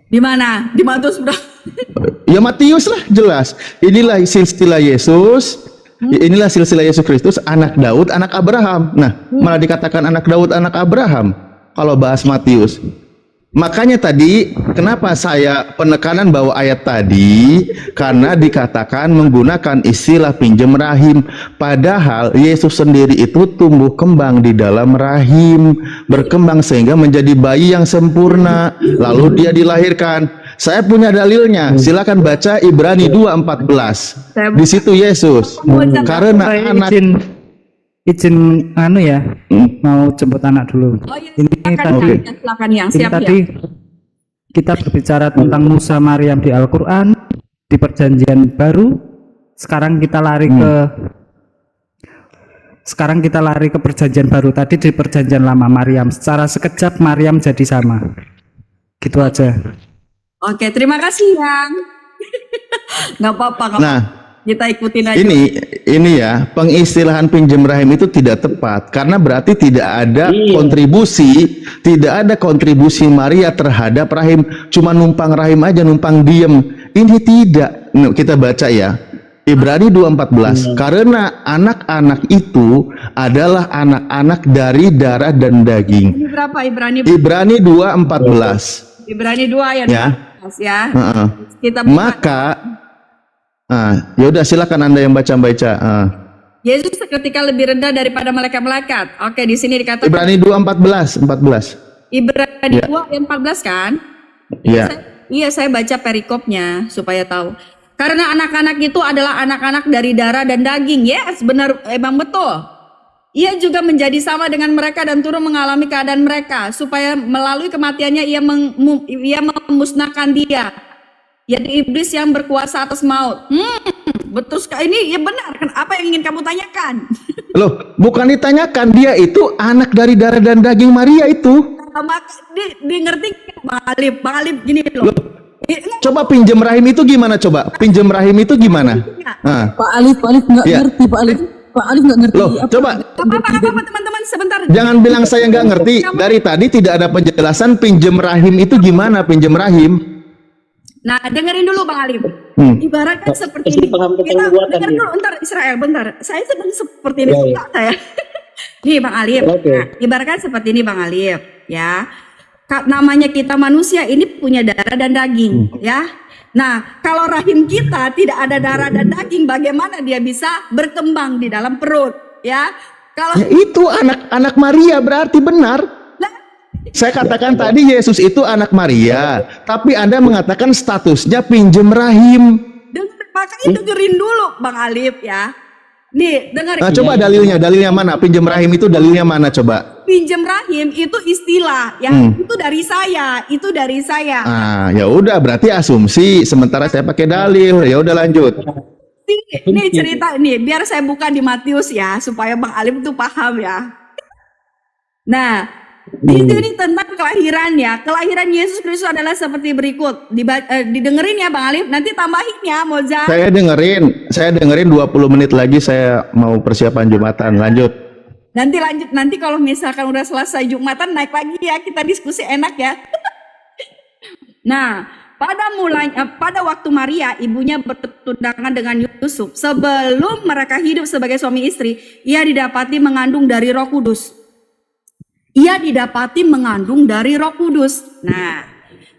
Di mana? Di Matius berapa? Ya Matius lah jelas. Inilah silsilah Yesus. Inilah silsilah Yesus Kristus, anak Daud, anak Abraham. Nah, malah dikatakan anak Daud, anak Abraham. Kalau bahas Matius. Makanya tadi, kenapa saya penekanan bahwa ayat tadi, karena dikatakan menggunakan istilah pinjam rahim. Padahal Yesus sendiri itu tumbuh kembang di dalam rahim, berkembang sehingga menjadi bayi yang sempurna. Lalu dia dilahirkan. Saya punya dalilnya. Silakan baca Ibrani 2:14. Di situ Yesus. Karena Saya anak izin ya, mau jemput anak dulu. Oh iya, Ini silakan, tadi, silakan yang ini siap tadi ya. kita berbicara tentang Musa Maryam di Al-Quran, di Perjanjian Baru. Sekarang kita lari ke Perjanjian Baru. Tadi di Perjanjian Lama Maryam. Secara sekejap Maryam jadi sama. Gitu aja. Oke, terima kasih yang. Nggak apa-apa. Nah, Kita ikutin aja. ini ya, pengistilahan pinjam rahim itu tidak tepat karena berarti tidak ada kontribusi Maria terhadap rahim, cuma numpang rahim aja, numpang diem. Ini tidak. Nah, kita baca ya. Ibrani 2:14. Karena anak-anak itu adalah anak-anak dari darah dan daging. Ini berapa Ibrani? Ibrani 2:14. Ibrani 2 ayat Ya. 14 ya. Kita Maka ya udah silakan Anda yang baca. Yesus seketika lebih rendah daripada malaikat-malaikat. Oke, di sini dikatakan Ibrani 2:14. Ibrani Ya. 2 ayat 14 kan? Iya. Iya, saya baca perikopnya supaya tahu. Karena anak-anak itu adalah anak-anak dari darah dan daging. Yes, benar, emang betul. Ia juga menjadi sama dengan mereka dan turun mengalami keadaan mereka, supaya melalui kematiannya ia memusnahkan dia, yaitu iblis yang berkuasa atas maut. Betul sekali, ini ya benar kan? Apa yang ingin kamu tanyakan? Loh, bukan ditanyakan, dia itu anak dari darah dan daging Maria itu. Maka di ngerti Bang Alif gini loh. Coba pinjam rahim itu gimana coba? Pinjam rahim itu gimana? Pak Alif nggak Ya. ngerti, Pak Alif nggak ngerti. Loh, coba Apa teman-teman sebentar. jangan bilang saya nggak ngerti. Dari tadi tidak ada penjelasan pinjam rahim itu gimana pinjam rahim. Nah, dengerin dulu Bang Alif. Ibaratkan seperti Pasti ini. paham tentang Kita nubuatan dengar dia. dulu, bentar Israel, bentar. Saya sedang seperti ini Ya, ya. suka saya. Nih Bang Alif. Oke. Nah, ibaratkan seperti ini Bang Alif, ya. Namanya kita manusia ini punya darah dan daging, ya. Nah, kalau rahim kita tidak ada darah dan daging, bagaimana dia bisa berkembang di dalam perut, ya? Kalau Ya itu anak-anak Maria berarti benar. Lah, Saya katakan tadi Yesus itu anak Maria, tapi Anda mengatakan statusnya pinjam rahim. makanya dengerin dulu Bang Alif ya. Nih, dengar. Nah, coba dalilnya mana? Pinjam rahim itu dalilnya mana coba? Pinjam rahim itu istilah ya, itu dari saya. Ya udah berarti asumsi, sementara saya pakai dalil. Ya udah lanjut. Nih cerita nih, biar saya buka di Matius ya, supaya Bang Alif tuh paham ya. Nah, di sini tentang kelahiran ya. Kelahiran Yesus Kristus adalah seperti berikut. Didengerin ya Bang Alif, nanti tambahin ya Moza. Saya dengerin 20 menit lagi saya mau persiapan Jumatan. Lanjut. Nanti kalau misalkan udah selesai Jumatan naik lagi ya, kita diskusi enak ya. Nah, pada waktu Maria ibunya bertunangan dengan Yusuf, sebelum mereka hidup sebagai suami istri, ia didapati mengandung dari Roh Kudus. Nah,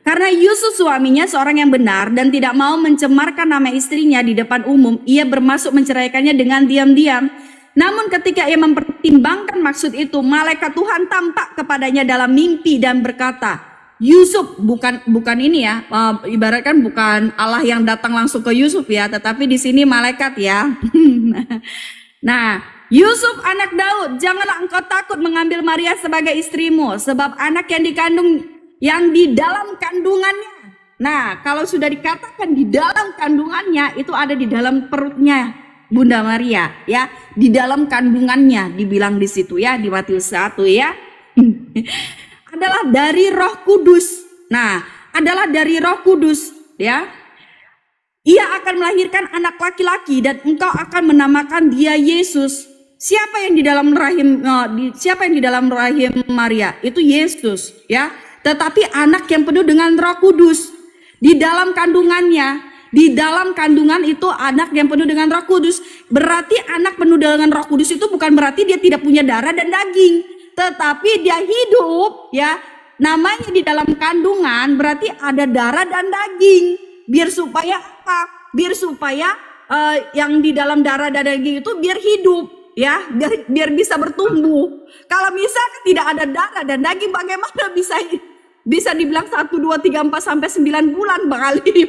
karena Yusuf suaminya seorang yang benar dan tidak mau mencemarkan nama istrinya di depan umum, ia bermaksud menceraikannya dengan diam-diam. Namun ketika ia mempertimbangkan maksud itu, malaikat Tuhan tampak kepadanya dalam mimpi dan berkata, Yusuf, bukan ini ya, ibaratkan bukan Allah yang datang langsung ke Yusuf ya, tetapi di sini malaikat ya. Nah, Yusuf anak Daud, janganlah engkau takut mengambil Maria sebagai istrimu, sebab anak yang di dalam kandungannya. Nah, kalau sudah dikatakan di dalam kandungannya, itu ada di dalam perutnya Bunda Maria ya, di dalam kandungannya dibilang di situ ya, di Matius 1 ya. Adalah dari Roh Kudus. Nah, adalah dari Roh Kudus ya. Ia akan melahirkan anak laki-laki dan engkau akan menamakan dia Yesus. Siapa yang di dalam rahim Maria? Itu Yesus ya. Tetapi anak yang penuh dengan Roh Kudus. Di dalam kandungan itu anak yang penuh dengan Roh Kudus. Berarti anak penuh dengan Roh Kudus itu bukan berarti dia tidak punya darah dan daging, tetapi dia hidup ya. Namanya di dalam kandungan berarti ada darah dan daging. Biar supaya apa? Biar supaya yang di dalam darah dan daging itu biar hidup ya, biar bisa bertumbuh. Kalau misalnya tidak ada darah dan daging, bagaimana bisa dibilang 1, 2, 3, 4 sampai 9 bulan, Bang Alif?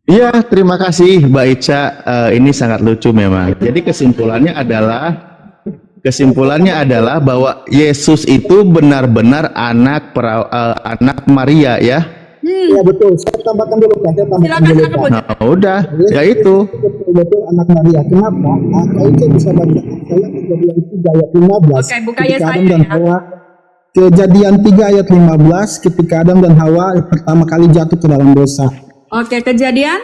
Iya, terima kasih Mbak Ica. Ini sangat lucu memang. Jadi kesimpulannya adalah bahwa Yesus itu benar-benar anak Maria ya. Ya betul. Saya tambahkan dulu Kak. Silakan. Nah, udah, ya itu. Betul anak Maria. Kenapa? Itu bisa baca ayat Kejadian 3 ayat 15. Oke, buka Ketika Yesaya Adam dan ya. Hawa. Kejadian 3 ayat 15 ketika Adam dan Hawa pertama kali jatuh ke dalam dosa. Oke, Kejadian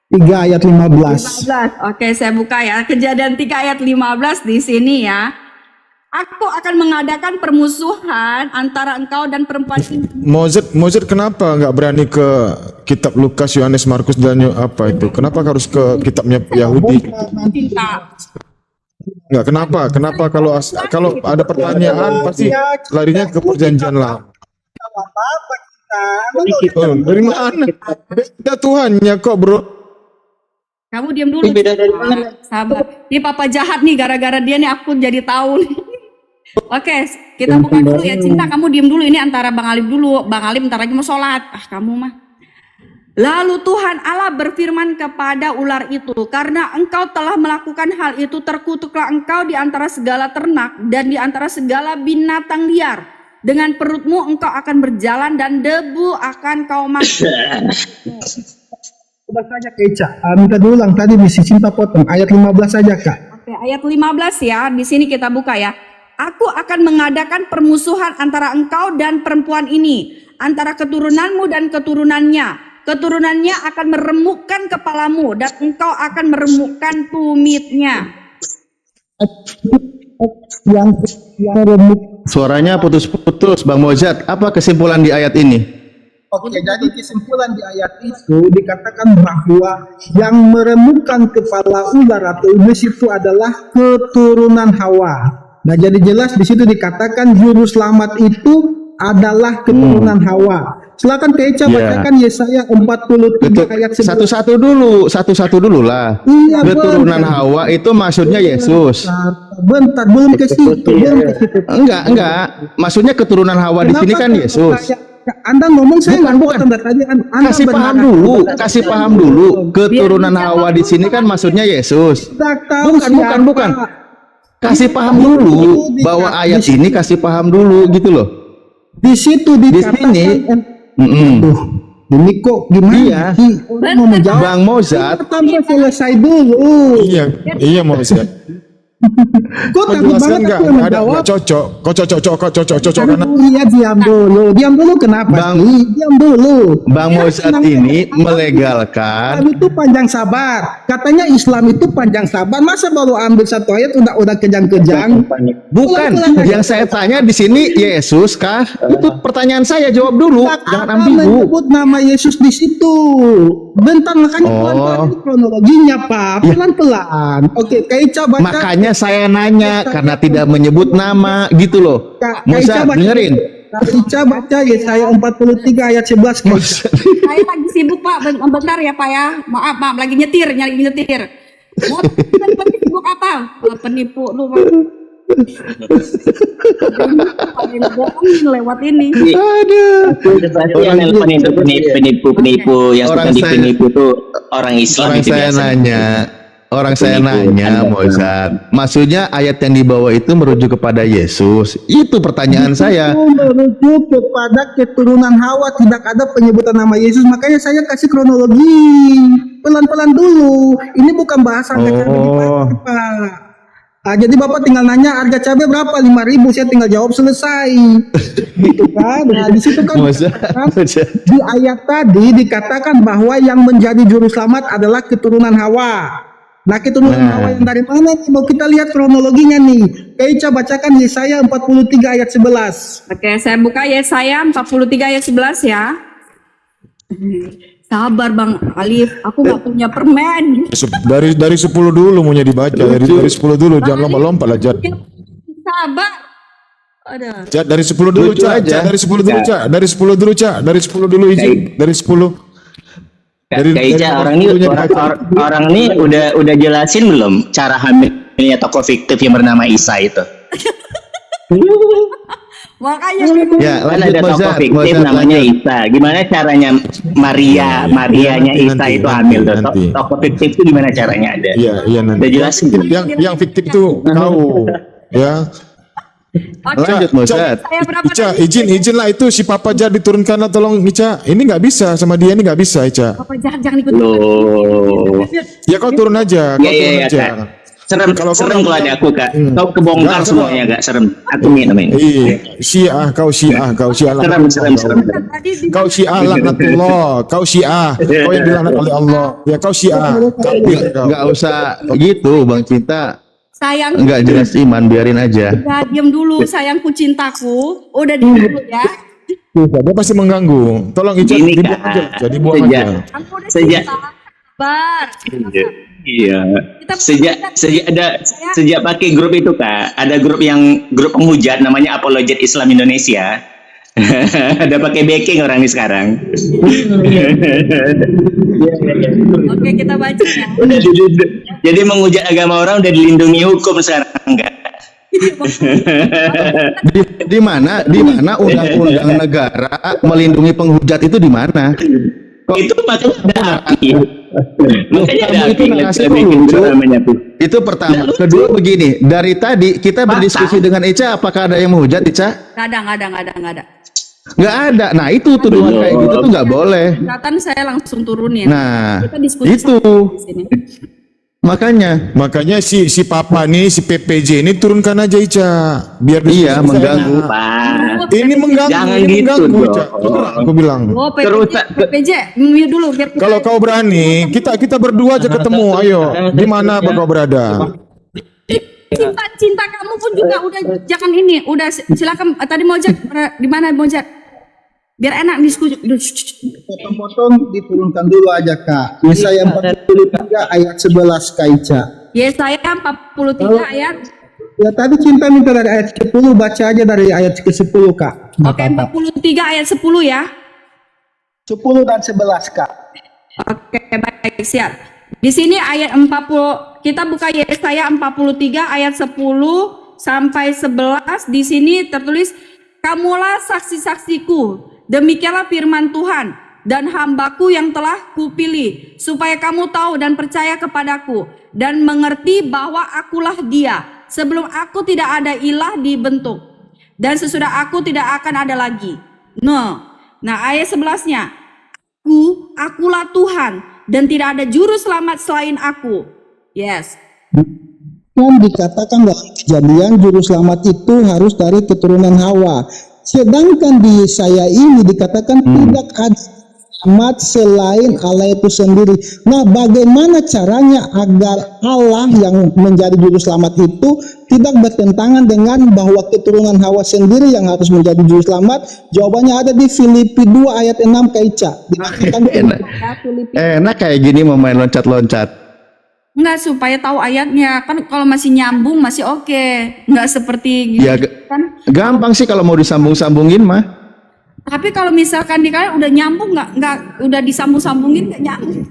3 ayat 15. 15. Oke, saya buka ya. Kejadian 3 ayat 15 di sini ya. Aku akan mengadakan permusuhan antara engkau dan perempuan ini. Mozart kenapa nggak berani ke kitab Lukas, Yohanes, Markus dan apa itu? Kenapa harus ke kitabnya Yahudi? Cinta. Nggak, kenapa kalau ada pertanyaan pasti larinya ke perjanjian lama. Oh, dari mana? Beda Tuhannya kok, bro. Kamu diam dulu. Sabar. Ini papa jahat nih, gara-gara dia nih aku jadi tahu nih. Oke, kita buka dulu ya. Cinta, kamu diam dulu. Ini antara Bang Alif dulu. Bang Alif bentar lagi mau sholat. Kamu mah. Lalu Tuhan Allah berfirman kepada ular itu, karena engkau telah melakukan hal itu, terkutuklah engkau di antara segala ternak dan di antara segala binatang liar. Dengan perutmu engkau akan berjalan dan debu akan kau makan. Coba saja Kak Ica. Minta diulang tadi di Cinta potong ayat 15 saja Kak. Oke, ayat 15 ya. Di sini kita buka ya. Aku akan mengadakan permusuhan antara engkau dan perempuan ini, antara keturunanmu dan keturunannya. Keturunannya akan meremukkan kepalamu dan engkau akan meremukkan tumitnya. Yang remuk. Suaranya putus-putus, Bang Mozart. Apa kesimpulan di ayat ini? Oke, jadi kesimpulan di ayat itu dikatakan bahwa yang meremukkan kepala ular atau iblis itu adalah keturunan Hawa. Nah, jadi jelas di situ dikatakan juru selamat itu adalah keturunan Hawa. Silakan Kak Ica bacakan Yesaya 43 ayat 11. Satu-satu dulu lah. Iya, keturunan Hawa itu maksudnya Yesus. Bentar, belum ke situ. Enggak. Maksudnya keturunan Hawa di sini kan Yesus. Anda ngomong saya bukan. Kasih paham dulu. Keturunan Hawa di sini kan maksudnya Yesus. Bukan. Kasih paham dulu bahwa ayat ini kasih paham dulu gitu loh. Di situ dikatakan ini kok gimana? Iya. Mau menjawab Bang Mozart. sampai selesai dulu. Iya Mozart. Kok takut banget aku yang menjawab? Kok cocok karena Iya, diam dulu kenapa sih? Diam dulu. Bang Mozart ini melegalkan. Islam itu panjang sabar. Katanya Islam itu panjang sabar. Masa baru ambil satu ayat udah kejang-kejang? Bukan. Yang saya tanya di sini Yesus kah? Itu pertanyaan saya, jawab dulu. Jangan ambigu. Menyebut nama Yesus di situ. Bentar, makanya pelan-pelan kronologinya Pak. Pelan-pelan. Oke, Kak Ica baca. Makanya saya nanya karena tidak menyebut nama gitu loh. Mozart, dengerin. Kak Ica baca Yesaya 43 ayat 11. Saya lagi sibuk Pak, bentar ya Pak ya. Maaf, lagi nyetir. Lagi sibuk apa? Penipu lu. Lewat ini. Aduh. Yang nelpon itu penipu yang suka dipenipu itu orang Islam. Orang saya nanya Mozart, maksudnya ayat yang dibawa itu merujuk kepada Yesus. Itu pertanyaan saya. Itu merujuk kepada keturunan Hawa, tidak ada penyebutan nama Yesus. Makanya saya kasih kronologi. Pelan-pelan dulu. Ini bukan bahasa Pak. Jadi Bapak tinggal nanya harga cabai berapa? 5.000, saya tinggal jawab selesai. Gitu kan? Nah, di situ kan di ayat tadi dikatakan bahwa yang menjadi juru selamat adalah keturunan Hawa. Nah, keturunan Hawa yang dari mana nih? Mau kita lihat kronologinya nih. Ica bacakan Yesaya 43 ayat 11. Oke, saya buka Yesaya 43 ayat 11 ya. Sabar Bang Alif, aku nggak punya permen. Dari 10 dulu maunya dibaca. Dari 10 dulu, jangan lompat-lompat lah, Jad. Sabar. Ada. Cak, dari 10 dulu, Lucu Cak. aja. Cak, dari 10 dulu, Cak. Dari 10 dulu, Cak. Dari 10 dulu izin. Dari 10. Kak Ica, orang ini orang ini udah jelasin belum cara hamilnya tokoh fiktif yang bernama Isa itu? Makanya Ya, Kan lanjut ada tokoh Mozart. fiktif Mozart, namanya lanjut. Isa. Gimana caranya Marianya Isa nanti, itu hamil tuh? nanti. Tokoh fiktif itu gimana caranya ada? Iya nanti. Udah jelasin belum? Yang fiktif tuh kau, ya. Oke. Lanjut Mozart. Saya berapa Ica, tadi? izin lah itu si Papa Jad diturunkanlah tolong Ica. Ini nggak bisa sama dia ini nggak bisa Ica. Apa jangan ikut. Loh. Ya kau turun aja, kau turun Iya, aja. Kak. Serem Kalau kalau kau- ada aku, Kak. Hmm. Kau kebongkar Nggak, semuanya, Kak. Serem. Aku nih namanya. Iya, Syiah, kau Syiah Serem. Tadi di Kau Syiah laknatullah, kau Syiah, kau yang dilaknat oleh Allah. Ya kau Syiah, kafir kau. Nggak usah gitu Bang Cinta. sayang. Nggak jelas iman, biarin aja. Udah diem dulu, sayangku cintaku. Udah diem dulu ya. Dia pasti mengganggu. Tolong Ica Ini, dibuang Kak. aja, Ica, dibuang Sejak- aja. Aku udah Sejak- cinta. Sabar. Iya. Kita- Sejak pakai grup itu, Kak. Ada grup penghujat namanya Apologet Islam Indonesia. Ada pakai backing orang ini sekarang. Oke, kita baca ya. Jadi menghujat agama orang udah dilindungi hukum sekarang, enggak? Di mana undang-undang negara melindungi penghujat itu di mana? Itu makanya ada api. Makanya ada kamu itu api. narasi Kita bikin lucu. grup namanya tuh. Itu pertama. Kedua begini, dari tadi kita berdiskusi dengan Ica, apakah ada yang menghujat Ica? Nggak ada. Nggak ada. Nah itu tuduhan kayak gitu tuh nggak boleh. Kelihatan saya langsung turunin. Nah Kita diskusi itu di sini. Makanya si Papa nih, si PPJ ini turunkan aja Ica, biar Iya, bisa mengganggu. enak. Pak. Ini mengganggu, Jangan ini gitu mengganggu, dong. Ica. Aku bilang. Oh, Terus- PPJ, mute dulu. biar- Kalau kau berani, kita berdua aja ketemu. Ayo, di mana kau berada? cinta kamu pun juga udah jangan ini. Udah silakan. Tadi Mojat di mana Mojat? Biar enak diskusi. Potong-potong diturunkan dulu aja Kak. Yesaya 43 ayat 11 Kak Ica. Yesaya 43 ayat. Ya tadi Cinta minta dari ayat 10, baca aja dari ayat ke-10 Kak. Nggak Oke, apa-apa. 43 ayat 10 ya. 10 dan 11 Kak. Oke, baik, siap. Di sini ayat 40, kita buka Yesaya 43 ayat 10 sampai 11. Di sini tertulis, "Kamulah saksi-saksiku, demikianlah firman Tuhan, dan hambaku yang telah kupilih, supaya kamu tahu dan percaya kepadaku, dan mengerti bahwa akulah dia. Sebelum aku tidak ada ilah dibentuk, dan sesudah aku tidak akan ada lagi." Nah ayat 11-nya, akulah Tuhan, dan tidak ada juru selamat selain aku. Yes. Kan dikatakan dalam Kejadian juru selamat itu harus dari keturunan Hawa. Sedangkan di Yesaya ini dikatakan tidak ada selamat selain Allah itu sendiri. Nah, bagaimana caranya agar Allah yang menjadi juru selamat itu tidak bertentangan dengan bahwa keturunan Hawa sendiri yang harus menjadi juru selamat? Jawabannya ada di Filipi 2 ayat 6 Kak Ica. Dikatakan Enak kayak gini mau main loncat-loncat. Enggak, supaya tahu ayatnya. Kan kalau masih nyambung masih oke. Enggak seperti gitu Ya kan. gampang sih kalau mau disambung-sambungin mah. Tapi kalau misalkan di kalian udah nyambung enggak udah disambung-sambungin enggak nyambung.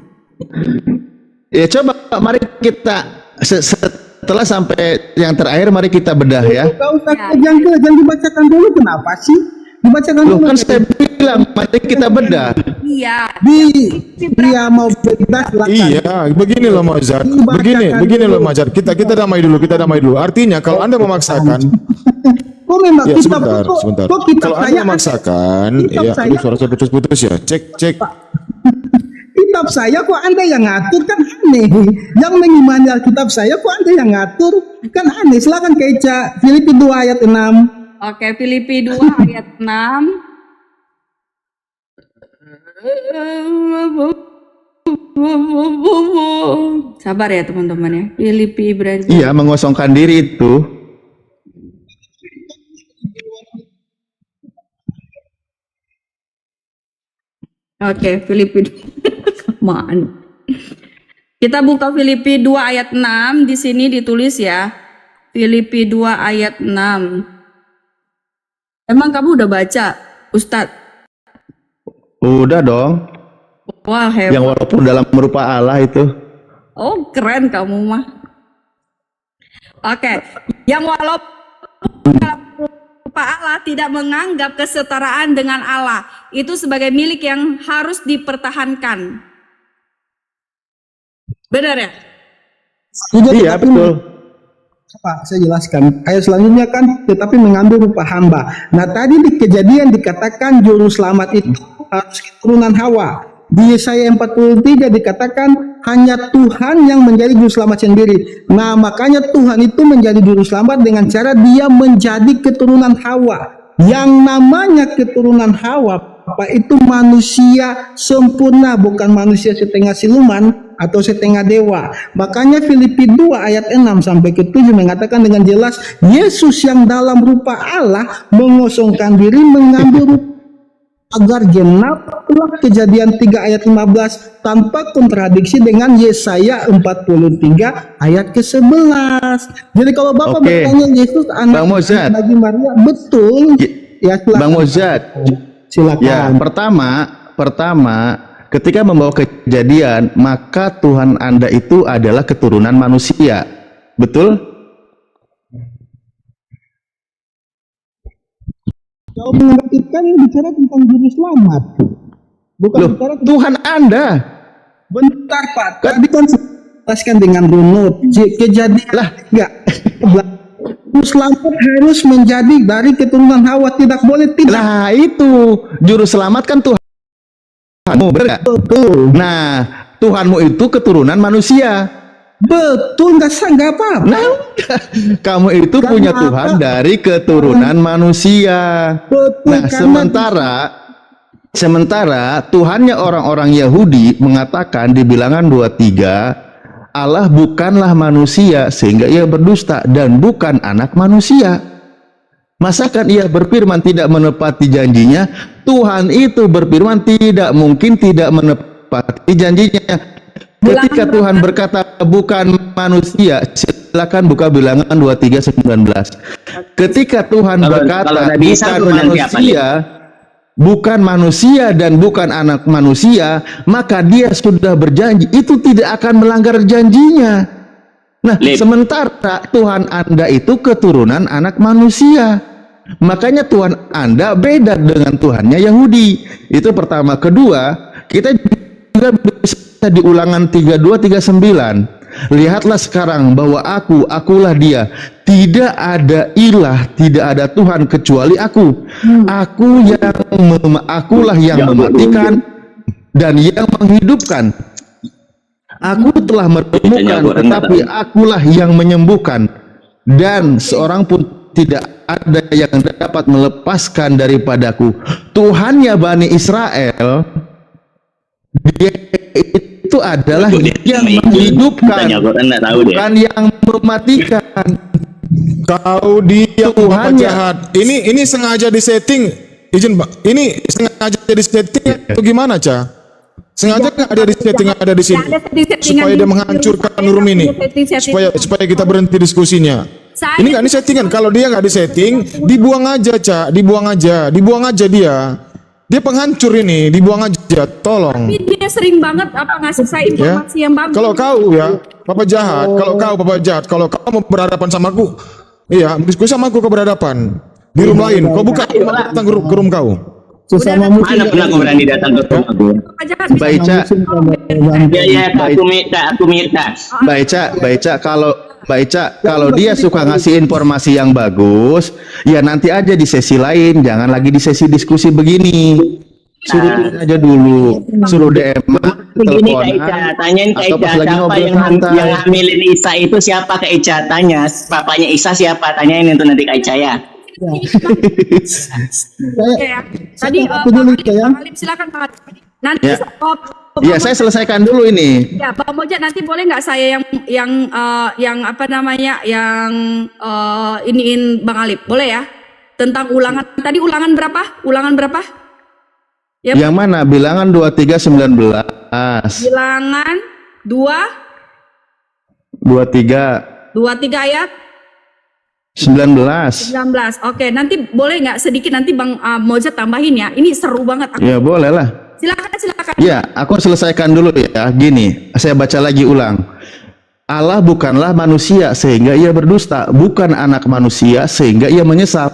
Ya coba mari kita setelah sampai yang terakhir mari kita bedah ya. Kau jangan dibacakan dulu, kenapa sih? Dibacakan Loh dulu. kan saya bilang mari kita bedah. Iya. Dia mau bebas silakan. Iya, begini loh Mozart. Begini loh Mozart. Kita damai dulu. Artinya kalau Anda memaksakan, Kok memang ya kitab sebentar. kok kitab Kalau Anda saya memaksakan, kitab ya saya- aduh, suara saya putus-putus ya. Cek. kitab saya kok Anda yang ngatur, kan aneh. Yang mengimani Alkitab saya kok Anda yang ngatur, kan aneh. Silakan Kak Ica, Filipi 2 ayat 6. Oke, Filipi 2 ayat 6. Sabar ya teman-teman ya. Filipi Ibrani. Iya mengosongkan diri itu. Oke, Filipi Man. Kita buka Filipi 2 ayat 6, di sini ditulis ya. Filipi 2 ayat 6. Emang kamu udah baca, Ustadz? Udah dong. Wah, hebat. Yang walaupun dalam rupa Allah itu. Oh, keren kamu mah. Oke, yang walaupun dalam rupa Allah tidak menganggap kesetaraan dengan Allah itu sebagai milik yang harus dipertahankan. Benar ya? Iya, betul. Pak, saya jelaskan. Ayat selanjutnya kan tetapi mengambil rupa hamba. Nah, tadi di Kejadian dikatakan juru selamat itu harus keturunan Hawa. Di Yesaya 43 dikatakan hanya Tuhan yang menjadi juru selamat sendiri. Nah, makanya Tuhan itu menjadi juru selamat dengan cara dia menjadi keturunan Hawa. Yang namanya keturunan Hawa, Bapak, itu manusia sempurna, bukan manusia setengah siluman atau setengah dewa. Makanya Filipi 2 ayat 6 sampai ke 7 mengatakan dengan jelas, Yesus yang dalam rupa Allah mengosongkan diri mengambil rupa agar genaplah Kejadian 3 ayat 15 tanpa kontradiksi dengan Yesaya 43 ayat ke-11. Jadi kalau Bapak Oke. bertanya Yesus anak Bang Mozart. bagi Maria, betul. Ya, silakan. Bang Mozart. Silakan. Ya, pertama ketika membawa Kejadian, maka Tuhan Anda itu adalah keturunan manusia. Betul? Kalau mengartikan ini bicara tentang juru selamat, bukan Loh, bicara tentang Tuhan Anda. bentar Pak. Tadi kan jelaskan dengan runut. Kejadian enggak. Juru selamat harus menjadi dari keturunan Hawa, tidak boleh tidak. Nah, itu juru selamat kan Tuhanmu, benar nggak? Betul. Nah, Tuhanmu itu keturunan manusia. Betul, nggak apa-apa. Nah, kamu itu punya Kenapa? Tuhan dari keturunan manusia. Betul, Nah, karena sementara Tuhannya orang-orang Yahudi mengatakan di Bilangan 23, Allah bukanlah manusia sehingga ia berdusta dan bukan anak manusia. Masakan ia berfirman tidak menepati janjinya? Tuhan itu berfirman tidak mungkin tidak menepati janjinya. Ketika Tuhan berkata bukan manusia, silakan buka Bilangan 23:19. Ketika Tuhan Kalau berkata Nabi Isa bukan turunan siapa, manusia, bukan manusia dan bukan anak manusia, maka dia sudah berjanji itu tidak akan melanggar janjinya. Nah, Lip. sementara Tuhan Anda itu keturunan anak manusia. Makanya Tuhan Anda beda dengan Tuhannya Yahudi. Itu pertama. Kedua, kita juga bisa di Ulangan 32:39. Lihatlah sekarang bahwa akulah dia. Tidak ada ilah, tidak ada Tuhan kecuali aku. Akulah yang mematikan dan yang menghidupkan. Aku telah menemukan, tetapi akulah yang menyembuhkan. Dan seorang pun tidak ada yang dapat melepaskan daripadaku. Tuhannya Bani Israel, dia itu adalah yang menghidupkan, bukan yang mematikan. Kau dia Tuhan Bapak ya. jahat. Ini sengaja disetting. Izin Pak. Ini sengaja disetting atau gimana, Ca? Sengaja nggak ada di setting ada di sini Ya, ada setting-settingan supaya dia di menghancurkan rumah room saya, ini ada setting-settingan. supaya kita berhenti diskusinya. Saya- Ini nggak disettingan. Kalau dia nggak disetting, dibuang aja, Ca. Dibuang aja dia. Dia penghancur ini, dibuang aja. Tolong. Tapi dia sering banget ngasih saya Ya. informasi yang bagus. Kalau kau ya, Papa jahat. Kalau kau Papa jahat. Kalau kau mau berhadapan sama aku, iya, diskusi sama aku kau berhadapan di room lain. Kau buka datang ke room kau. Sesama Udah, muslim. Mana pernah aku berani datang ke rumahku? Apa jangan Baik, Ca. Ya, aku minta. Kalau dia suka ngasih informasi yang bagus, ya nanti aja di sesi lain, jangan lagi di sesi diskusi begini. Suruh aja dulu, suruh DM, Begini Kak Ica, tanyain Kak atau Ica, pas lagi siapa ngobrol yang santai. hamilin Isa itu siapa Kak Ica? Tanya, papanya Isa siapa? Tanyain itu nanti Kak Ica ya. Oke ya. Tadi aku dulu, ya. Bang Alip, silakan Bang Alip. Nanti Ya. Ya, saya selesaikan dulu ini. Ya, Bang Mojat, nanti boleh nggak saya yang apa namanya, yang iniin Bang Alip, boleh ya? Tentang ulangan tadi, ulangan berapa? Ya, Yang mana? Bilangan 23:19. Bilangan 23 ayat 19. 19. Oke, nanti boleh nggak sedikit nanti Bang Mojat tambahin ya. Ini seru banget. Ya boleh lah. Silakan. Ya, aku selesaikan dulu ya. Gini, saya baca lagi ulang. Allah bukanlah manusia sehingga ia berdusta, bukan anak manusia sehingga ia menyesal.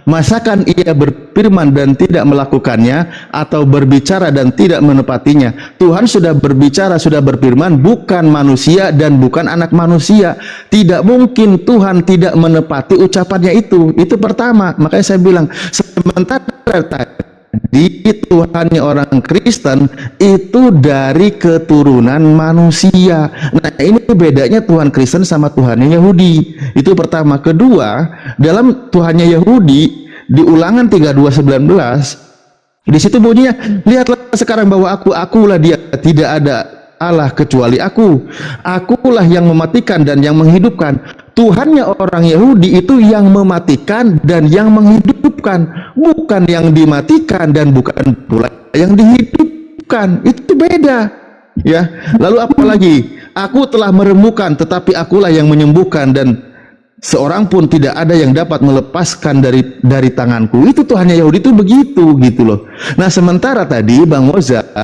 Masakan ia berfirman dan tidak melakukannya, atau berbicara dan tidak menepatinya? Tuhan sudah berbicara, sudah berfirman, bukan manusia dan bukan anak manusia. Tidak mungkin Tuhan tidak menepati ucapannya itu. Itu pertama. Makanya saya bilang, sementara tadi Tuhannya orang Kristen itu dari keturunan manusia. Nah, ini bedanya Tuhan Kristen sama Tuhannya Yahudi. Itu pertama. Kedua, dalam Tuhannya Yahudi di Ulangan 32:19, di situ bunyinya, lihatlah sekarang bahwa akulah dia, tidak ada Allah kecuali aku. Akulah yang mematikan dan yang menghidupkan. Tuhannya orang Yahudi itu yang mematikan dan yang menghidupkan, bukan yang dimatikan dan bukan pula yang dihidupkan. Itu beda, ya. Lalu apa lagi? Aku telah meremukkan, tetapi akulah yang menyembuhkan, dan seorang pun tidak ada yang dapat melepaskan dari tanganku. Itu Tuhannya Yahudi itu begitu, gitu loh. Nah, sementara tadi Bang Mozart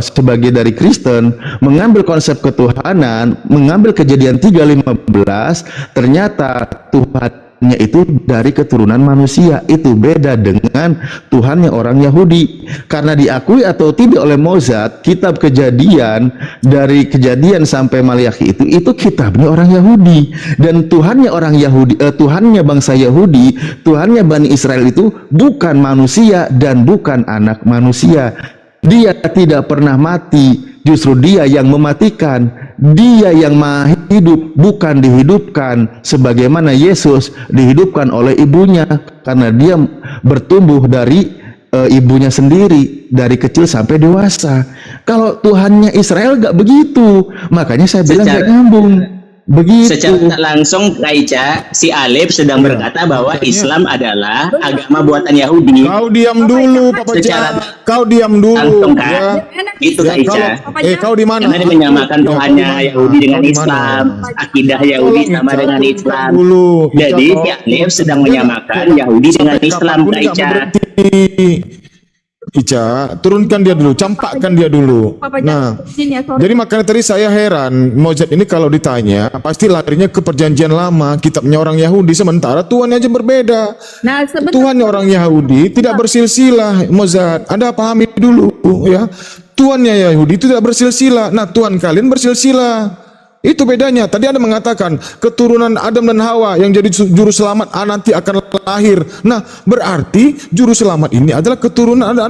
sebagai dari Kristen mengambil konsep ketuhanan, mengambil Kejadian 3:15, ternyata Tuhannya itu dari keturunan manusia. Itu beda dengan Tuhannya orang Yahudi. Karena diakui atau tidak oleh Mozart, kitab Kejadian dari Kejadian sampai Maliaki itu kitabnya orang Yahudi, dan Tuhannya orang Yahudi, Tuhannya bangsa Yahudi, Tuhannya Bani Israel itu bukan manusia dan bukan anak manusia. Dia tidak pernah mati, justru dia yang mematikan. Dia yang maha hidup, bukan dihidupkan sebagaimana Yesus dihidupkan oleh ibunya, karena dia bertumbuh dari ibunya sendiri dari kecil sampai dewasa. Kalau Tuhannya Israel gak begitu, makanya saya bilang gak nyambung. Begitu. Secara tak langsung Kak Ica, si Alif sedang berkata bahwa Islam adalah agama buatan Yahudi. Kau diam dulu, Papa Secara Jahat. Kau diam dulu, langsung Kak. ya. Itu Kak Ica. Kau di mana? Karena dia menyamakan Ya, Tuhannya kau di mana? Yahudi dengan Kau di mana? Islam, akidah Yahudi Tolong, sama Ica, dengan turunkan Islam. dulu. Jadi Ica, si Alif sedang Dia menyamakan nggak- Yahudi dengan sampai Islam kapanpun Kak nggak Ica. mau berhenti. Ica, turunkan dia dulu, campakkan dia dulu. Papa Nah, jangan izin ya, sorry. jadi makanya tadi saya heran, Mozart ini kalau ditanya pasti larinya ke perjanjian lama, kitabnya orang Yahudi, sementara Tuhan aja berbeda. Nah, sebentar. Tuhannya orang Yahudi tidak bersilsilah, Mozart. Anda pahami dulu, ya. Tuhannya Yahudi itu tidak bersilsilah. Nah, Tuhan kalian bersilsilah. Itu bedanya. Tadi Anda mengatakan keturunan Adam dan Hawa yang jadi juru selamat nanti akan lahir. Nah, berarti juru selamat ini adalah keturunan Adam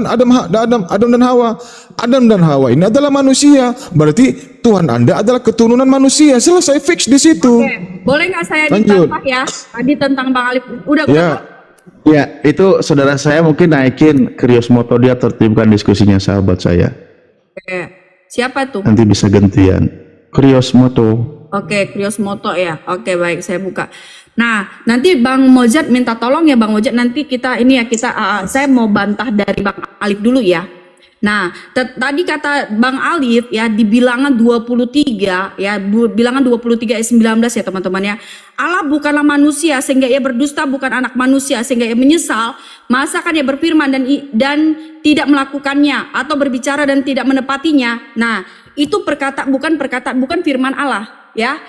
dan Hawa. Adam dan Hawa ini adalah manusia. Berarti Tuhan Anda adalah keturunan manusia. Selesai, fix di situ. Oke, boleh nggak saya Lanjut. ditambah ya? Tadi tentang Bang Alif. Udah. Ya. Ya, itu saudara saya mungkin naikin Krios Moto, dia tertibkan diskusinya sahabat saya. Oke. Siapa tuh? Nanti bisa gantian. Krios Moto. Oke, Krios Moto ya. Oke, baik, saya buka. Nah, nanti Bang Mojat minta tolong ya Bang Mojat, nanti kita saya mau bantah dari Bang Alif dulu ya. Nah, tadi kata Bang Alif ya di Bilangan 23 ya, Bilangan 23 ayat 19 ya teman-teman ya. Allah bukanlah manusia sehingga ia berdusta, bukan anak manusia sehingga ia menyesal. Masakan ia berfirman dan tidak melakukannya, atau berbicara dan tidak menepatinya. Nah, itu bukan firman Allah ya.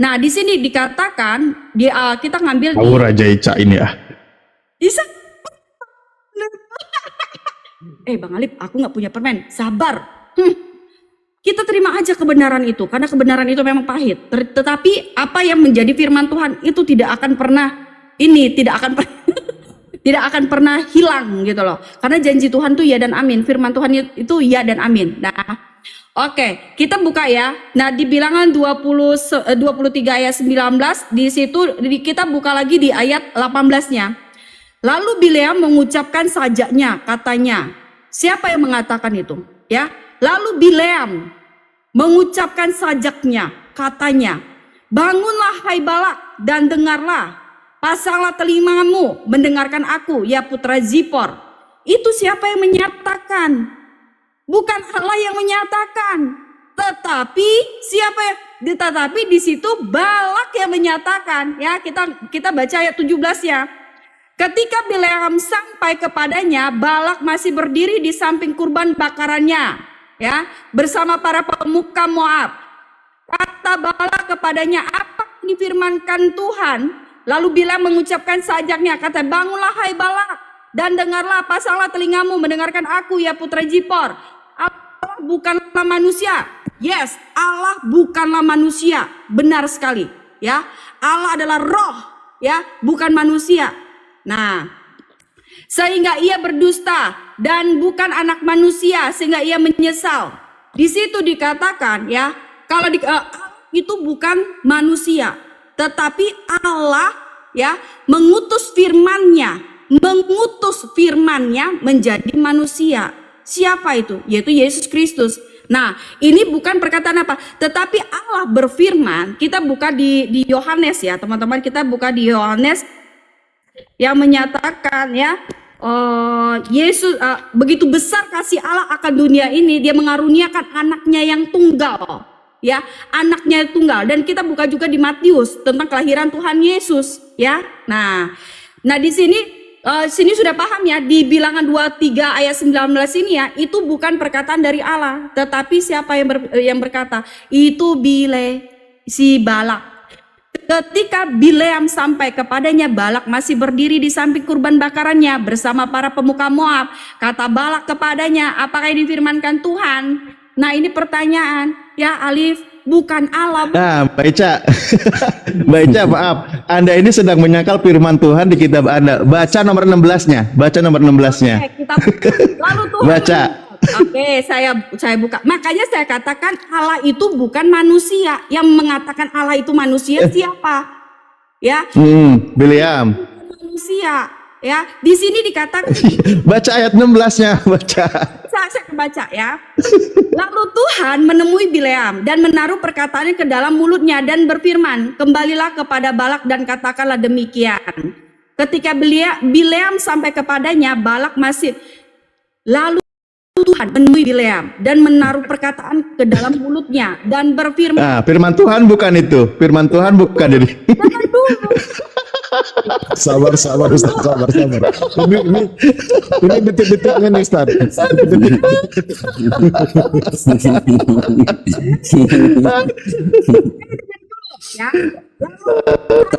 Nah, di sini dikatakan kita ngambil Tahu Raja Ica ini ya. bisa. Bang Alif, aku nggak punya permen. Sabar. Kita terima aja kebenaran itu, karena kebenaran itu memang pahit. Tetapi apa yang menjadi firman Tuhan itu tidak akan pernah tidak akan pernah hilang gitu loh. Karena janji Tuhan tuh ya dan amin. Firman Tuhan itu ya dan amin. Nah, oke, kita buka ya. Nah, di Bilangan 23 ayat 19, di situ kita buka lagi di ayat 18-nya. Lalu Bileam mengucapkan sajaknya, katanya. Siapa yang mengatakan itu? Ya. Lalu Bileam mengucapkan sajaknya, katanya. Bangunlah hai Balak dan dengarlah. Pasanglah telingamu mendengarkan aku, ya putra Zipor. Itu siapa yang menyatakan? Bukan Allah yang menyatakan. Tetapi siapa yang tetapi di situ Balak yang menyatakan, ya. Kita baca ayat 17 ya. Ketika Bileam sampai kepadanya, Balak masih berdiri di samping kurban bakarannya, ya, bersama para pemuka Moab. Kata Balak kepadanya, apa yang difirmankan Tuhan? Lalu Bileam mengucapkan sajaknya, kata, bangunlah hai Balak, dan dengarlah, pasanglah telingamu mendengarkan aku ya putra Zipor. Allah bukanlah manusia. Yes, Allah bukanlah manusia. Benar sekali, ya. Allah adalah roh, ya, bukan manusia. Nah, sehingga ia berdusta dan bukan anak manusia, sehingga ia menyesal. Di situ dikatakan, ya, kalau itu bukan manusia, tetapi Allah, ya, mengutus firman-Nya menjadi manusia. Siapa itu? Yaitu Yesus Kristus. Nah, ini bukan perkataan apa, tetapi Allah berfirman. Kita buka di Yohanes ya, teman-teman, kita buka di Yohanes yang menyatakan, ya, Yesus begitu besar kasih Allah akan dunia ini, dia mengaruniakan anaknya yang tunggal, ya, anaknya yang tunggal. Dan kita buka juga di Matius tentang kelahiran Tuhan Yesus, ya. Nah di sini sudah paham ya, di Bilangan 23 ayat 19 ini ya, itu bukan perkataan dari Allah, tetapi siapa yang berkata? Itu si Balak. Ketika Bileam sampai kepadanya, Balak masih berdiri di samping kurban bakarannya bersama para pemuka Moab. Kata Balak kepadanya, apakah yang difirmankan Tuhan? Nah, ini pertanyaan, ya Alif, bukan Allah. Nah, Mbak Ica, Mbak Ica, maaf, Anda ini sedang menyangkal firman Tuhan di kitab Anda. Baca nomor 16-nya, baca nomor 16-nya. Lalu Tuhan Baca. Oke, saya buka. Makanya saya katakan Allah itu bukan manusia. Yang mengatakan Allah itu manusia siapa? Ya. Bileam. Manusia. Ya. Di sini dikatakan. Baca ayat 16-nya, baca. Saya baca ya. Lalu Tuhan menemui Bileam dan menaruh perkataannya ke dalam mulutnya dan berfirman, kembalilah kepada Balak dan katakanlah demikian. Ketika Bileam sampai kepadanya, Balak masih. Lalu Tuhan menemui Bileam dan menaruh perkataan ke dalam mulutnya dan berfirman. Nah, firman Tuhan bukan itu. Firman Tuhan bukan ini. Dengar dulu. Sabar Ustaz, sabar. Ini detik-detiknya nih Ustaz. Ya.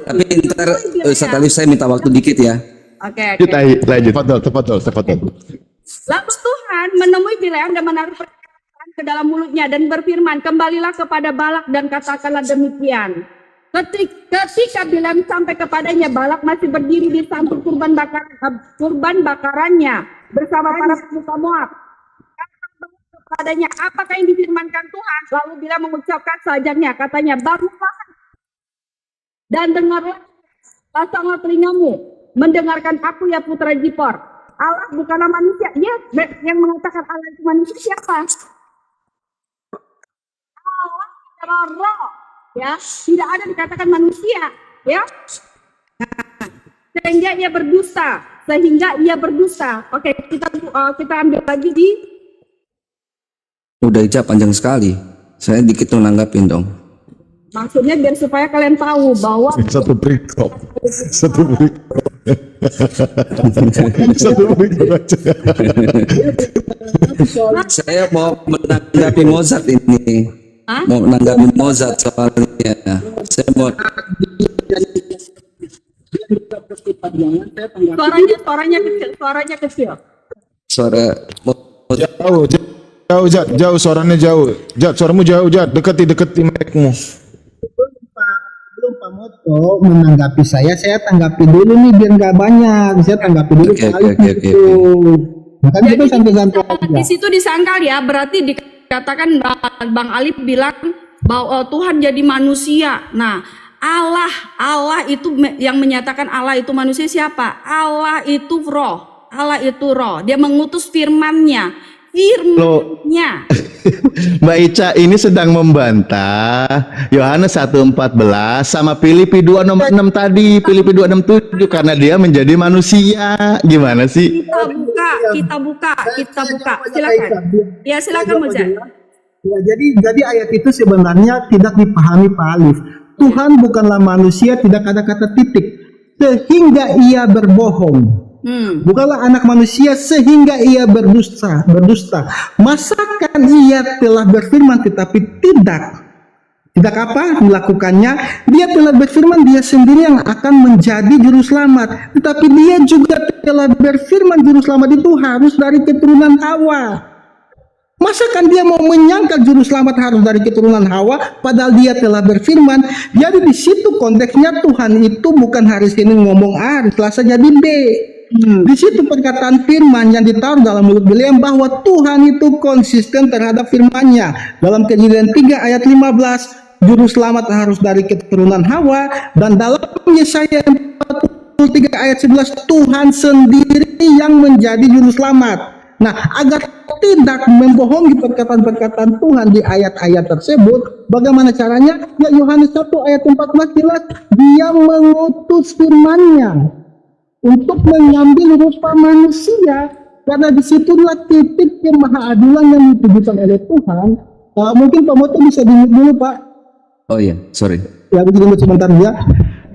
Tapi ntar Ustaz Alif saya minta waktu dikit ya. Oke. Kita lanjut. Tafadhol. Lalu Tuhan menemui Bileam dan menaruh perkataan ke dalam mulutnya dan berfirman, kembalilah kepada Balak dan katakanlah demikian. Ketika Bileam sampai kepadanya, Balak masih berdiri di samping kurban bakarannya bersama para pemuka Moab. Kepadanya, apakah yang difirmankan Tuhan? Lalu Bileam mengucapkan sajaknya, katanya, bangunlah dan dengarlah, pasanglah telingamu mendengarkan aku ya putra Zipor. Allah bukanlah manusia. Ya, yang mengatakan Allah itu manusia siapa? Allah adalah roh, ya, tidak ada dikatakan manusia, ya. Nah, sehingga ia berdusta. Oke, kita ambil lagi di. Udah Ica panjang sekali. Saya dikit tuh nanggapin dong. Maksudnya biar supaya kalian tahu bahwa Satu berikut aja. Saya mau menanggapi Mozart ini. Hah? Mau menanggapi Mozart soalnya. Saya mau. suaranya kecil. Suara Jauh suaranya jauh. Jat, suaramu jauh, Jat. Deketi mic-mu. Belum Pak Moto menanggapi saya tanggapi dulu nih biar nggak banyak. Saya tanggapi dulu Oke. itu. Makanya kita santai-santai aja. Di situ disangkal ya, berarti dikatakan Bang Alif bilang bahwa Tuhan jadi manusia. Nah, Allah itu yang menyatakan Allah itu manusia siapa? Allah itu roh. Allah itu roh. Dia mengutus firman-Nya. firman-Nya. Mbak Ica ini sedang membantah Yohanes 1:14 sama Filipi 2:6 tadi, Filipi 2:7 karena dia menjadi manusia. Gimana sih? Kita buka. Silakan. Ya, silakan Mozart. Ya, jadi ayat itu sebenarnya tidak dipahami Pak Alif. Tuhan bukanlah manusia, tidak ada kata titik. Sehingga ia berbohong. Bukanlah anak manusia sehingga ia berdusta. Masakan ia telah berfirman tetapi tidak apa melakukannya. Dia telah berfirman dia sendiri yang akan menjadi juru selamat. Tetapi dia juga telah berfirman juru selamat itu harus dari keturunan Hawa. Masakan dia mau menyangkal juru selamat harus dari keturunan Hawa, padahal dia telah berfirman. Jadi di situ konteksnya Tuhan itu bukan hari Senin ngomong A, hari Selasa jadi B. Di situ perkataan firman yang ditaruh dalam mulut beliau bahwa Tuhan itu konsisten terhadap firman-Nya. Dalam Kejadian 3 ayat 15, juru selamat harus dari keturunan Hawa, dan dalam Yesaya 43 ayat 11, Tuhan sendiri yang menjadi juru selamat. Nah, agar tidak membohongi perkataan-perkataan Tuhan di ayat-ayat tersebut, bagaimana caranya? Ya, Yohanes 1 ayat 14 jelas, dia mengutus firman-Nya untuk mengambil rupa manusia, karena disitulah titik kemahaadilan yang ditujukan oleh Tuhan. Mungkin Pak Moto bisa dulu Pak. Oh iya, sorry. Ya, begini sebentar ya.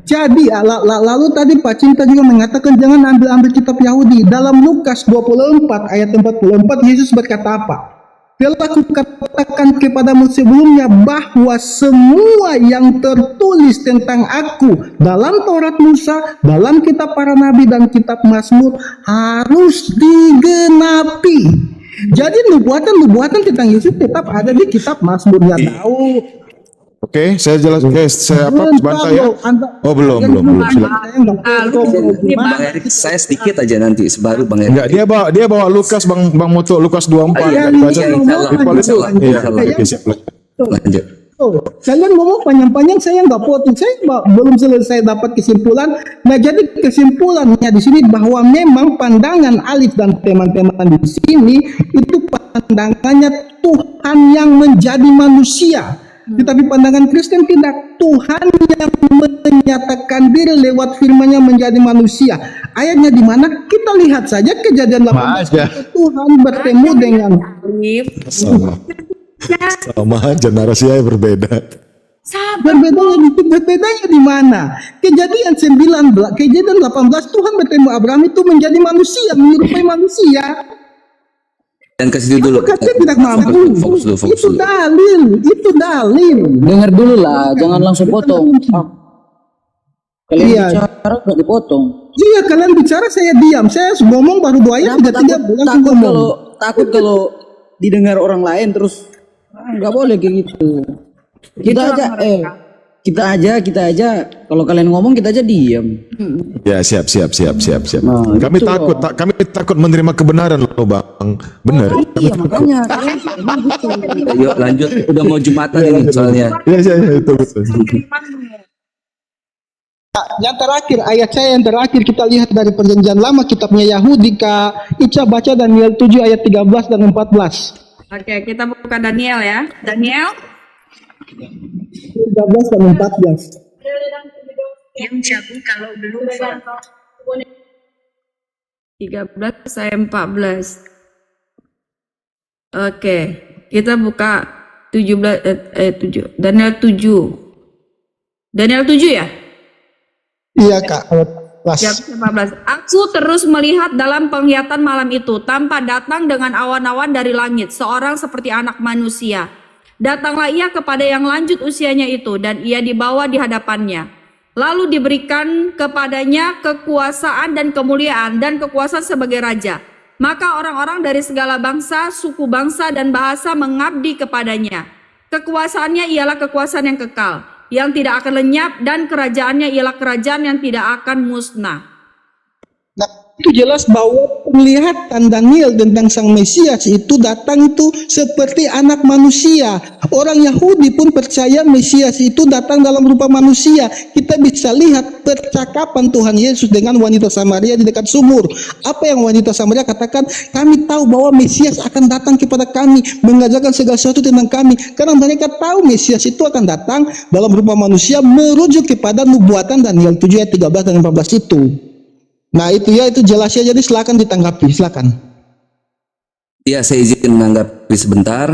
Jadi lalu tadi Pak Cinta juga mengatakan jangan ambil kitab Yahudi. Dalam Lukas 24 ayat 44 Yesus berkata apa? Telah kukatakan kepadamu sebelumnya bahwa semua yang tertulis tentang aku dalam Taurat Musa, dalam kitab para nabi dan kitab Mazmur harus digenapi. Jadi nubuatan tentang Yesus tetap ada di kitab Mazmur, ya tahu. Oke, saya jelas. Oke, saya sebentar ya. Oh, belum. Silakan. Bang Erik, saya sedikit aja nanti baru Bang Erik. Enggak, dia bawa Lukas Bang Mutu, Lukas 24. Iya, Oke, siap. Lanjut. Kalian ngomong panjang-panjang, saya nggak potong, saya belum selesai dapat kesimpulan. Nah, jadi kesimpulannya di sini bahwa memang pandangan Alif dan teman-teman di sini itu pandangannya Tuhan yang menjadi manusia. Tetapi pandangan Kristen tidak. Tuhan yang menyatakan diri lewat firman-Nya menjadi manusia. Ayatnya di mana? Kita lihat saja Kejadian 18. Tuhan bertemu dengan Sama aja narasinya berbeda. Berbedanya di mana? Kejadian 18 Tuhan bertemu Abraham itu menjadi manusia, menyerupai manusia. Dan ke situ dulu. Kata tidak mampu. Fokus Itu dulu. dalil. Dengar dulu lah, jangan langsung potong. Kalian Iya. bicara nggak dipotong. Iya, kalian bicara saya diam. Saya ngomong baru 2 ayat sudah 3 langsung ngomong. Takut kalau didengar orang lain terus nggak boleh kayak gitu. Kita aja kalau kalian ngomong kita aja diam. Ya, siap. Nah, Kami gitu kami takut menerima kebenaran loh, Bang. Benar. Iya, makanya kalian emang gitu. Yuk lanjut, udah mau Jumatan ini soalnya. Iya, itu betul. Yang terakhir, ayat saya yang terakhir kita lihat dari Perjanjian Lama kitabnya Yahudi, Kak Ica baca Daniel 7 ayat 13 dan 14. Oke, kita buka Daniel ya. Daniel 13 dan 14. yang jago kalau belum 13 saya 14. Oke, kita buka 7 Daniel 7. Daniel 7 ya? Iya, Kak. Ayat 14. Aku terus melihat dalam penglihatan malam itu, tampak datang dengan awan-awan dari langit, seorang seperti anak manusia. Datanglah ia kepada yang lanjut usianya itu, dan ia dibawa di hadapannya. Lalu diberikan kepadanya kekuasaan dan kemuliaan dan kekuasaan sebagai raja. Maka orang-orang dari segala bangsa, suku bangsa dan bahasa mengabdi kepadanya. Kekuasaannya ialah kekuasaan yang kekal, yang tidak akan lenyap, dan kerajaannya ialah kerajaan yang tidak akan musnah. Nah, itu jelas bahwa penglihatan Daniel tentang sang Mesias itu datang itu seperti anak manusia. Orang Yahudi pun percaya Mesias itu datang dalam rupa manusia. Kita bisa lihat percakapan Tuhan Yesus dengan wanita Samaria di dekat sumur. Apa yang wanita Samaria katakan? Kami tahu bahwa Mesias akan datang kepada kami, mengajarkan segala sesuatu tentang kami. Karena mereka tahu Mesias itu akan datang dalam rupa manusia, merujuk kepada nubuatan Daniel 7 ayat 13 dan 14 itu. Nah itu ya, itu jelas ya, jadi silakan ditanggapi, silakan. Ya, saya izin menanggapi sebentar.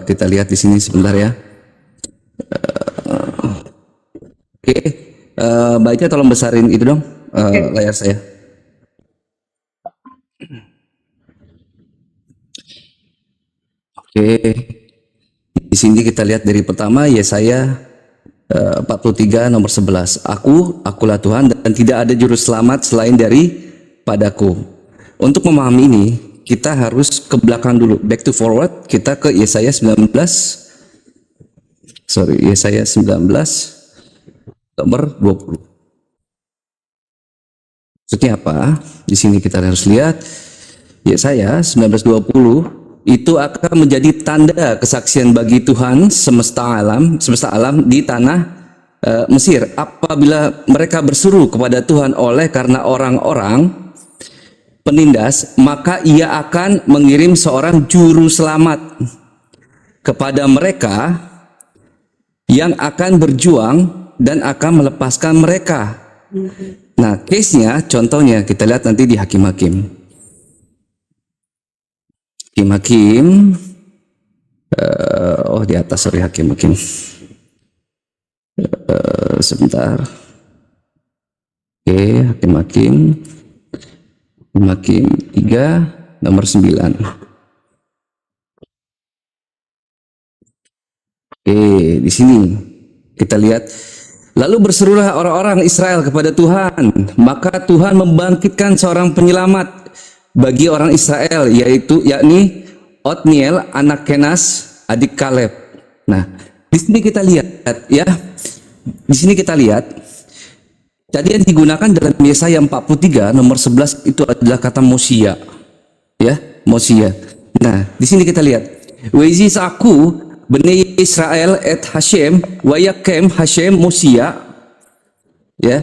Kita lihat di sini sebentar ya. Oke, baiknya tolong besarin itu dong, layar saya. Oke, di sini kita lihat dari pertama Yesaya 43 nomor 11. Akulah Tuhan dan tidak ada juru selamat selain daripadaku. Untuk memahami ini, kita harus ke belakang dulu, back to forward. Kita ke Yesaya 19 nomor 20. Maksudnya apa? Di sini kita harus lihat Yesaya 19:20 itu akan menjadi tanda kesaksian bagi Tuhan semesta alam di tanah Mesir apabila mereka berseru kepada Tuhan oleh karena orang-orang penindas, maka ia akan mengirim seorang juru selamat kepada mereka yang akan berjuang dan akan melepaskan mereka. Nah, case-nya, contohnya kita lihat nanti di Hakim-Hakim. Hakim-Hakim, di atas, sorry, Hakim-Hakim. Sebentar. Oke, Hakim-Hakim 3 nomor 9. Oke, di sini kita lihat, lalu berserulah orang-orang Israel kepada Tuhan, maka Tuhan membangkitkan seorang penyelamat bagi orang Israel, yakni Otniel anak Kenas adik Kaleb. Nah, di sini kita lihat ya. Di sini kita lihat tadi yang digunakan dalam Yesaya 43 nomor 11 itu adalah kata Mosia. Ya, Mosia. Nah, di sini kita lihat, Wezis aku bani Israel et Hashem wa yakem Hashem Mosia. Ya.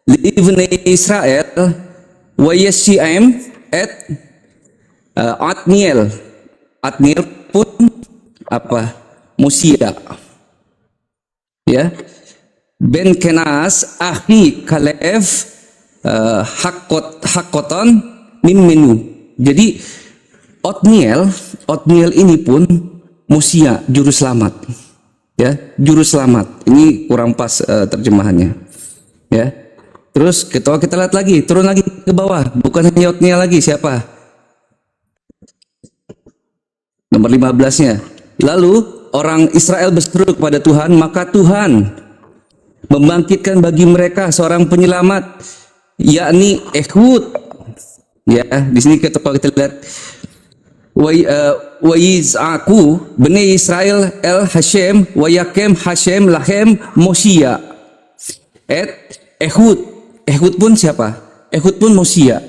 Li bani Israel wa Yesiem et Otniel pun apa? Mosia. Ya. Ben Kenas ahi Kalev Hakoton Mimenu. Jadi Otniel ini pun Mosia, juru selamat. Ya, juru selamat. Ini kurang pas terjemahannya. Ya. Terus kita lihat lagi, turun lagi ke bawah, bukan hanya Otniel lagi, siapa? Nomor 15-nya. Lalu orang Israel berseru kepada Tuhan, maka Tuhan membangkitkan bagi mereka seorang penyelamat, yakni Ehud. Ya, di sini kalau kita lihat, wa yiz'aku bani Israel el Hashem wa yakem Hashem lahem Mosia et Ehud. Ehud pun siapa? Ehud pun Mosia.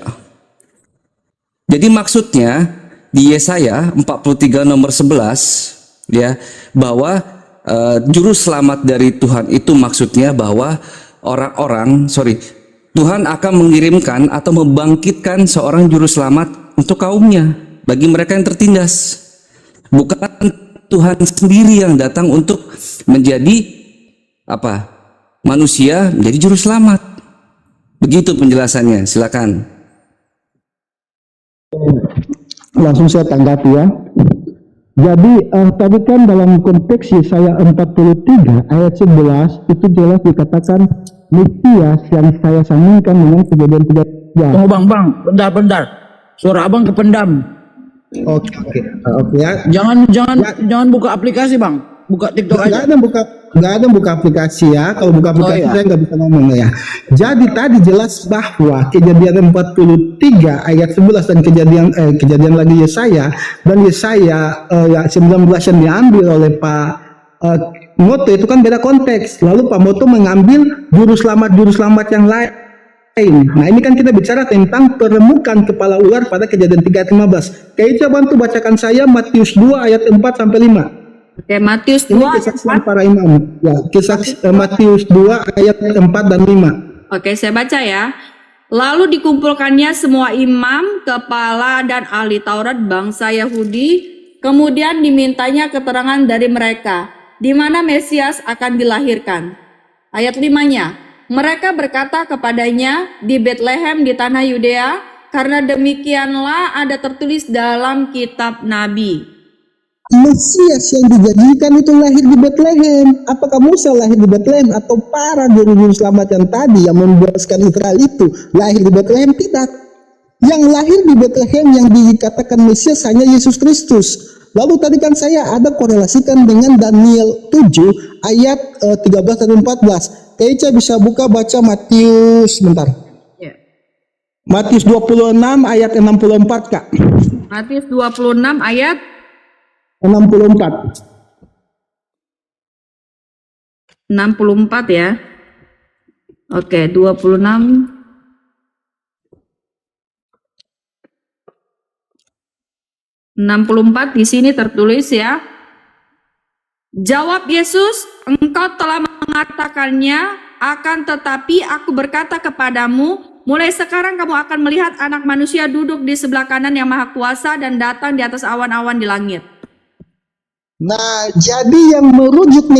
Jadi maksudnya di Yesaya 43 nomor 11 ya, bahwa juru selamat dari Tuhan itu maksudnya bahwa Tuhan akan mengirimkan atau membangkitkan seorang juru selamat untuk kaumnya, bagi mereka yang tertindas. Bukan Tuhan sendiri yang datang untuk menjadi apa? Manusia menjadi juru selamat. Begitu penjelasannya, silakan. Langsung saya tanggapi ya. Jadi tadi kan dalam konteks Yesaya 43 ayat 11 itu jelas dikatakan Mesias yang saya sambungkan dengan kejadian-kejadian. Oh bang, bentar. Suara abang kependam. Oke ya. Jangan buka aplikasi bang, buka TikTok aja. Nggak ada buka aplikasi ya. Kalau buka aplikasi saya nggak bisa ngomong ya. Jadi tadi jelas bahwa kejadian 43 ayat 11 dan kejadian lagi Yesaya dan Yesaya 19 yang diambil oleh Pak Moto itu kan beda konteks. Lalu Pak Moto mengambil juru selamat yang lain. Nah ini kan kita bicara tentang peremukan kepala ular pada Kejadian 3 ayat 15. Kayak bantu bacakan saya Matius 2 ayat 4 sampai 5. Oke, Matius 2 Ini ayat kesaksian 4. para imam. Ya, Matius 2 ayat 4 dan 5. Oke, saya baca ya. Lalu dikumpulkannya semua imam, kepala dan ahli Taurat bangsa Yahudi, kemudian dimintanya keterangan dari mereka di mana Mesias akan dilahirkan. Ayat 5-nya, mereka berkata kepadanya di Betlehem di tanah Yudea, karena demikianlah ada tertulis dalam kitab Nabi. Mesias yang dijanjikan itu lahir di Betlehem. Apakah Musa lahir di Betlehem atau para juru selamat yang tadi yang membebaskan Israel itu lahir di Betlehem? Tidak. Yang lahir di Betlehem yang dikatakan Mesias hanya Yesus Kristus. Lalu tadi kan saya ada korelasikan dengan Daniel 7 ayat 13 dan 14. Keica bisa buka baca Matius sebentar. Ya. Matius 26 ayat 64, Kak. Matius 26 ayat 64. 64 ya. Oke, 26. Di sini tertulis ya. Jawab Yesus, engkau telah mengatakannya, akan tetapi aku berkata kepadamu, mulai sekarang kamu akan melihat Anak Manusia duduk di sebelah kanan yang Maha Kuasa dan datang di atas awan-awan di langit. Nah, jadi yang merujuk